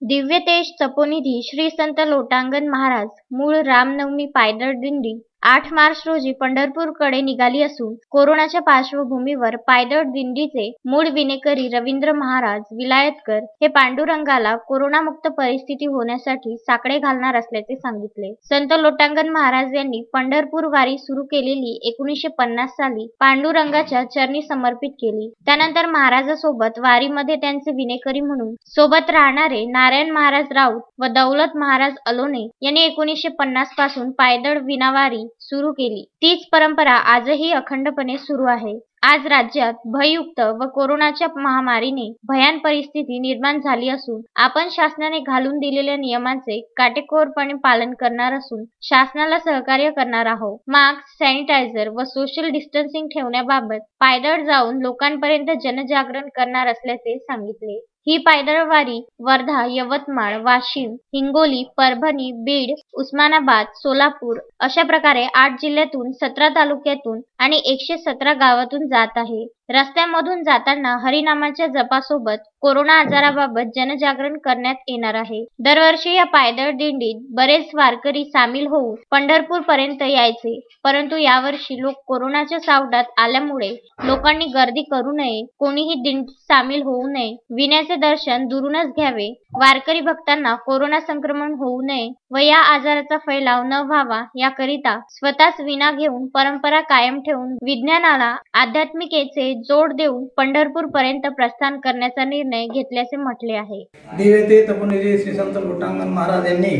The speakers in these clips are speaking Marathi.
दिव्य तेज तपोनिधी श्री संत लोटांगण महाराज मूळ रामनवमी पायदळ दिंडी 8 मार्च रोजी पंढरपूरकडे निघाली असून कोरोनाच्या पार्श्वभूमीवर पायदळ दिंडीचे मूळ विनेकरी रवींद्र महाराज विलायतकर हे पांडुरंगाला कोरोनामुक्त परिस्थिती होण्यासाठी साकडे घालणार असल्याचे सांगितले। संत लोटांगण महाराज यांनी पंढरपूर वारी सुरू केलेली 1950 साली पांडुरंगाच्या चरणी समर्पित केली। त्यानंतर महाराजासोबत वारीमध्ये त्यांचे विनेकरी म्हणून सोबत राहणारे नारायण महाराज राऊत व दौलत महाराज अलोने यांनी 1950 पासून पायदळ विनावारी सुरू केली। तीच परंपरा आजही अखंडपणे सुरू आहे। आज राज्यात भययुक्त व कोरोनाच्या महामारीने भयान परिस्थिती निर्माण झाली असून आपण शासनाने घालून दिलेल्या नियमांचे काटेकोरपणे पालन करणार असून शासनाला सहकार्य करणार आहोत। मास्क, सॅनिटायझर व सोशल डिस्टन्सिंग ठेवण्याबाबत पायदळ जाऊन लोकांपर्यंत जनजागरण करणार असल्याचे सांगितले। ही पायदळ वारी वर्धा, यवतमाळ, वाशिम, हिंगोली, परभणी, बीड, उस्मानाबाद, सोलापूर अशा प्रकारे 8 जिल्ह्यातून 17 तालुक्यातून आणि 117 गावातून जात आहे। रस्त्यामधून जाताना हरिनामाच्या जपासोबत कोरोना आजाराबाबत जनजागरण करण्यात येणार आहे। दरवर्षी या पायदळ दिंडीत बरेच वारकरी सामील होऊन पंढरपूर पर्यंत यायचे, परंतु यावर्षी लोक कोरोनाच्या सावटात आल्यामुळे लोकांनी गर्दी करू नये, कोणीही दिंडीत सामील होऊ नये, विण्याचे दर्शन दुरूनच घ्यावे, वारकरी भक्तांना कोरोना संक्रमण होऊ नये व या आजाराचा फैलाव न व्हावा याकरिता स्वतःच विना घेऊन परंपरा कायम ठेवून विज्ञानाला आध्यात्मिकेचे जोड देऊन पंढरपूर पर्यंत प्रस्थान करण्याचा निर्णय घेतल्याचे म्हटले आहे। दिव्य तेज तपोनिधी श्री संत लोटांगण महाराज यांनी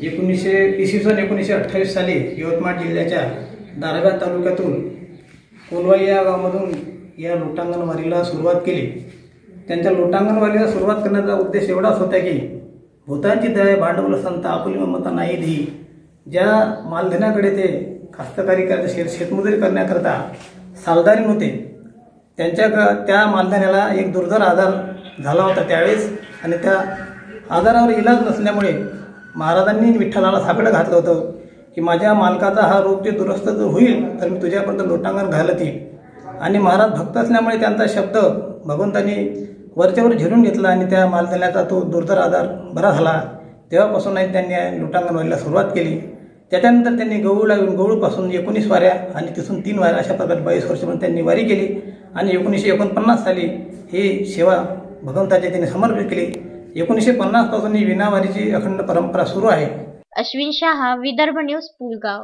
1928 साली यवतमाळ जिल्ह्याच्या दारव्हा तालुक्यातून कोलवाई या गावामधून या लोटांगण वारीला सुरुवात केली। त्यांच्या लोटांगण वारीला सुरुवात करण्याचा उद्देश एवढाच होता की भूतांची दया भांडवल संत आपुली ममता नाही धी, ज्या मालधनाकडे ते कास्तकारी करता शेतमजुरी करण्याकरता सावधानी नव्हते, त्या मालधन्याला एक दुर्धर आजार झाला होता त्यावेळेस, आणि त्या आजारावर इलाज नसल्यामुळे महाराजांनी विठ्ठलाला साकडं घातलं होतं की माझ्या मालकाचा हा रोग ते दुरुस्त जर होईल तर मी तुझ्यापर्यंत लोटांगण घालत येईल। आणि महाराज भक्त असल्यामुळे त्यांचा शब्द भगवंतांनी वरच्यावर झेलून घेतला आणि त्या मालधन्याचा तो दुर्धर आजार बरा झाला। तेव्हापासून त्यांनी लोटांगण वारीला सुरुवात केली। त्याच्यानंतर त्यांनी गवळूला येऊन गवळूपासून 19 वाऱ्या आणि तिथून 3 वाऱ्या अशा प्रकारे 22 वर्षापर्यंत त्यांनी वारी केली आणि 1949 साली ही सेवा भगवंताची त्यांनी समर्पित केली। 1950 पासून ही विनावारीची अखंड परंपरा सुरू आहे। अश्विन शाह, विदर्भ न्यूज, पुलगाव।